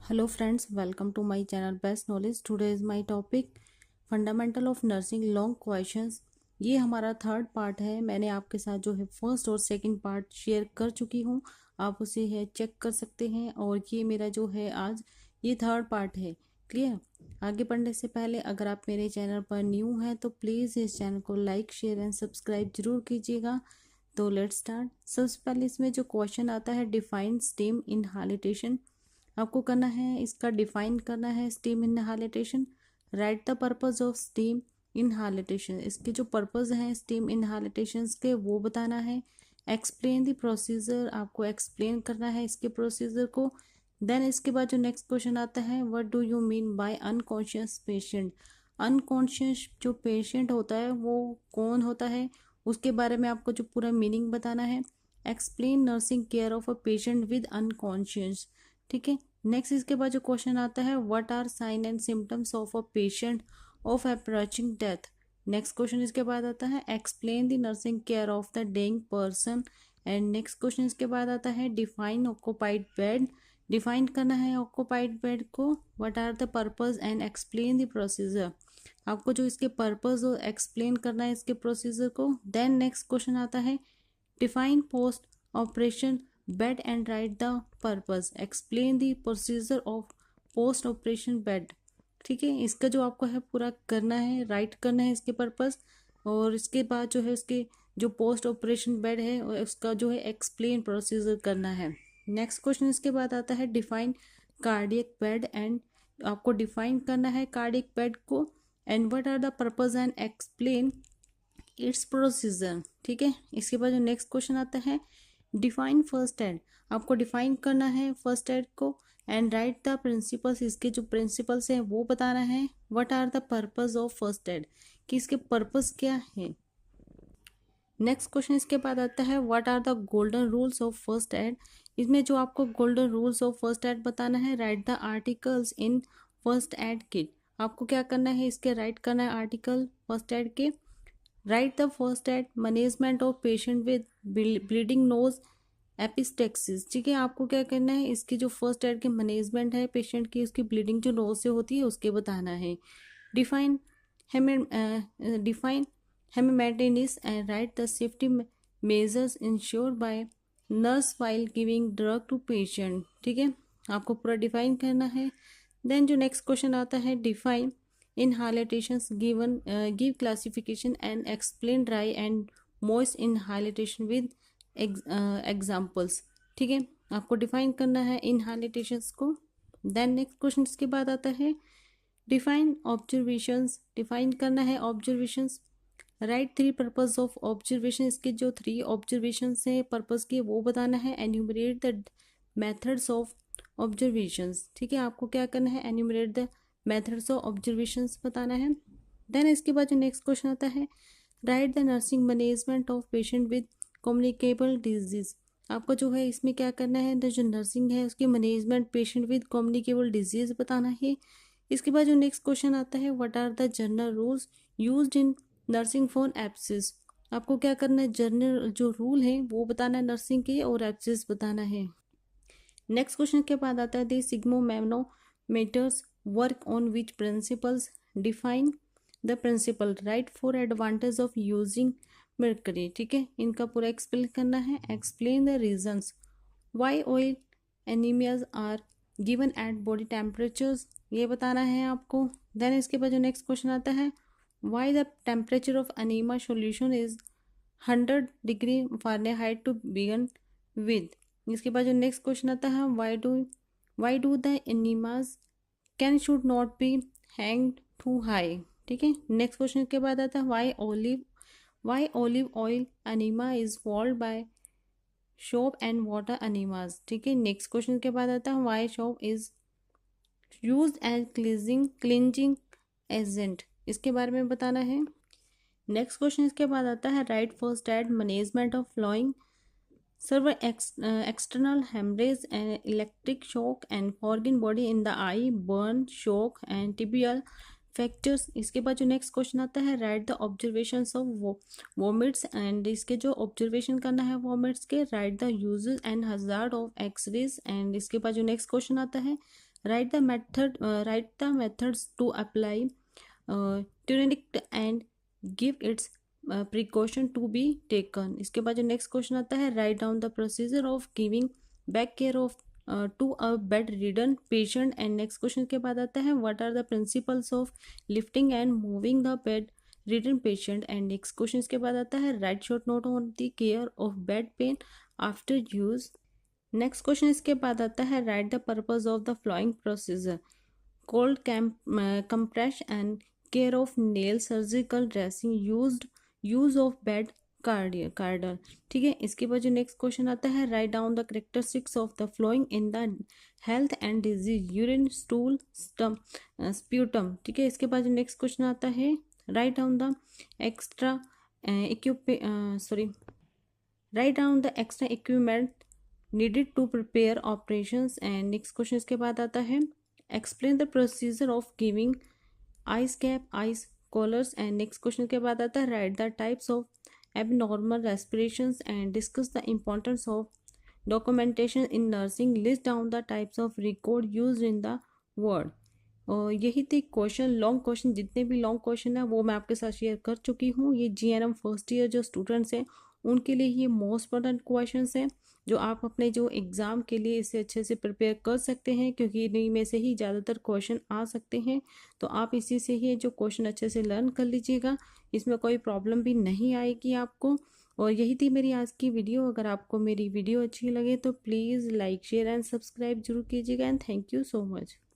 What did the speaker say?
Hello friends, welcome to my channel Best Knowledge. Today is my topic fundamental of nursing long questions. ये हमारा third part है। मैंने आपके साथ जो है फर्स्ट और सेकंड पार्ट शेयर कर चुकी हूँ, आप उसे है चेक कर सकते हैं। और ये मेरा जो है आज ये थर्ड पार्ट है। क्लियर। आगे बढ़ने से पहले अगर आप मेरे चैनल पर न्यू हैं तो प्लीज़ इस चैनल को लाइक शेयर एंड सब्सक्राइब जरूर कीजिएगा। तो लेट्स स्टार्ट। सबसे पहले इसमें जो क्वेश्चन आता है डिफाइन स्टीम इनहालेशन, आपको करना है, इसका डिफाइन करना है steam inhalation. Write the purpose of steam inhalation, इसके जो पर्पस हैं स्टीम इनहालेशन के वो बताना है। एक्सप्लेन द प्रोसीजर, आपको एक्सप्लेन करना है इसके प्रोसीजर को। देन इसके बाद जो नेक्स्ट क्वेश्चन आता है what do you mean by unconscious patient. Unconscious जो पेशेंट होता है वो कौन होता है, उसके बारे में आपको जो पूरा मीनिंग बताना है। Explain nursing care of a patient with unconscious. ठीक है। नेक्स्ट इसके बाद जो क्वेश्चन आता है what are sign and symptoms of a patient of approaching death. Next question इसके बाद आता है explain the nursing care of the dying person. And next question इसके बाद आता है डिफाइन ऑक्यूपाइड बेड, डिफाइन करना है ऑक्यूपाइड बेड को। What are the purpose and explain the procedure, आपको जो इसके पर्पस और एक्सप्लेन करना है इसके प्रोसीजर को। देन नेक्स्ट क्वेश्चन आता है define post operation bed and write the purpose, explain the procedure of post operation bed. ठीक है, इसका जो आपको है पूरा करना है, राइट करना है इसके पर्पस। और इसके बाद जो है उसके जो पोस्ट ऑपरेशन बेड है उसका जो है एक्सप्लेन प्रोसीजर करना है। नेक्स्ट क्वेश्चन इसके बाद आता है डिफाइन कार्डियक बेड एंड, आपको डिफाइन करना है कार्डियक बेड को। And what are the purpose and explain its procedure. ठीक है, इसके बाद जो नेक्स्ट क्वेश्चन आता है डिफाइन फर्स्ट एड, आपको डिफाइन करना है फर्स्ट एड को। एंड राइट द प्रिंसिपल्स, इसके जो प्रिंसिपल्स हैं वो बताना है। What are the purpose of first aid, कि इसके पर्पस क्या है। नेक्स्ट क्वेश्चन इसके बाद आता है what are the golden rules of first aid, इसमें जो आपको golden rules of first aid बताना है। Write the articles in first aid kit, आपको क्या करना है इसके राइट करना है आर्टिकल फर्स्ट एड के। Write the first aid management of patient with bleeding nose epistaxis. ठीक है, आपको क्या करना है इसकी जो फर्स्ट एड के मैनेजमेंट है पेशेंट की, उसकी ब्लीडिंग जो नोज से होती है उसके बताना है। Define define hematinics and write the safety measures insured by nurse while giving drug to patient. ठीक है, आपको पूरा डिफाइन करना है। देन जो नेक्स्ट क्वेश्चन आता है define inhalations given give classification and explain dry and moist inhalation with examples। ठीक है, आपको डिफाइन करना है inhalations को। देन नेक्स्ट क्वेश्चन इसके बाद आता है डिफाइन ऑब्जर्वेशंस, डिफाइन करना है observations. Right three purpose of observation, इसके जो थ्री ऑब्जर्वेशन है पर्पस के वो बताना है। Enumerate the methods of observations. ठीक है, आपको क्या करना है enumerate the methods of observations बताना है। देन इसके बाद जो नेक्स्ट क्वेश्चन आता है write the nursing management of patient with communicable disease, आपको जो है इसमें क्या करना है जो नर्सिंग है उसकी management patient with communicable disease बताना है। इसके बाद जो नेक्स्ट क्वेश्चन आता है what are the general rules used in nursing for asepsis, आपको क्या करना है जनरल जो रूल है वो बताना है नर्सिंग के, और एप्सिस बताना है। नेक्स्ट क्वेश्चन के बाद आता है the sphygmomanometers work on which principles, define the principle. Write for advantage of using mercury. ठीक है, इनका पूरा एक्सप्लेन करना है। Explain the reasons why oil enemas are given at body temperatures, ये बताना है आपको। देन इसके बाद जो नेक्स्ट क्वेश्चन आता है why the temperature of enema solution is 100 degree Fahrenheit to begin with. इसके बाद जो नेक्स्ट क्वेश्चन आता है why do the enemas can should not be hang too high. ठीक है, नेक्स्ट क्वेश्चन के बाद आता है why olive oil enema is followed by soap and water enemas. ठीक है, नेक्स्ट क्वेश्चन के बाद आता है why soap is use as cleansing agent, इसके बारे में बताना है। नेक्स्ट क्वेश्चन इसके बाद आता है write first aid management of following severe external hemorrhage and electric shock and foreign body in the eye, burn, shock and tibial factors. इसके बाद जो नेक्स्ट क्वेश्चन आता है, write the observations of vomits, and इसके जो observation करना है vomits के, write the uses and hazard of x-rays. And इसके बाद जो नेक्स्ट क्वेश्चन आता है, write the methods to apply tourniquet and give its precaution to be taken. इसके बाद जो नेक्स्ट क्वेश्चन आता है, write down the procedure of giving back care of to a bedridden patient. And next question के बाद आता है, what are the principles of lifting and moving the bedridden patient. And next question के बाद आता है, write short note on the care of bedpan after use. Next question इसके बाद आता है, write the purpose of the following procedure, cold compress and care of nail, surgical dressing, use of bed cradle. ठीक है। इसके बाद जो next question आता है, write down the characteristics of the following in the health and disease, urine, stool, sputum. ठीक है। इसके बाद जो नेक्स्ट क्वेश्चन आता है, write down the extra equipment needed to prepare operations। and next question इसके बाद आता है, explain the procedure of giving ice cap, ice collars। and next question के बाद आता है, write the types of abnormal respirations and discuss the importance of documentation in nursing, list down the types of record used in the word। और यही थे question, long question, जितने भी long question है वो मैं आपके साथ शेयर कर चुकी हूँ। ये GNM फर्स्ट ईयर जो स्टूडेंट्स हैं उनके लिए ये मोस्ट इंपॉर्टेंट क्वेश्चंस हैं, जो आप अपने जो एग्ज़ाम के लिए इसे अच्छे से प्रिपेयर कर सकते हैं, क्योंकि इन्हीं में से ही ज़्यादातर क्वेश्चन आ सकते हैं। तो आप इसी से ही जो क्वेश्चन अच्छे से लर्न कर लीजिएगा, इसमें कोई प्रॉब्लम भी नहीं आएगी आपको। और यही थी मेरी आज की वीडियो। अगर आपको मेरी वीडियो अच्छी लगे तो please like, share and subscribe जरूर कीजिएगा। And thank you so much.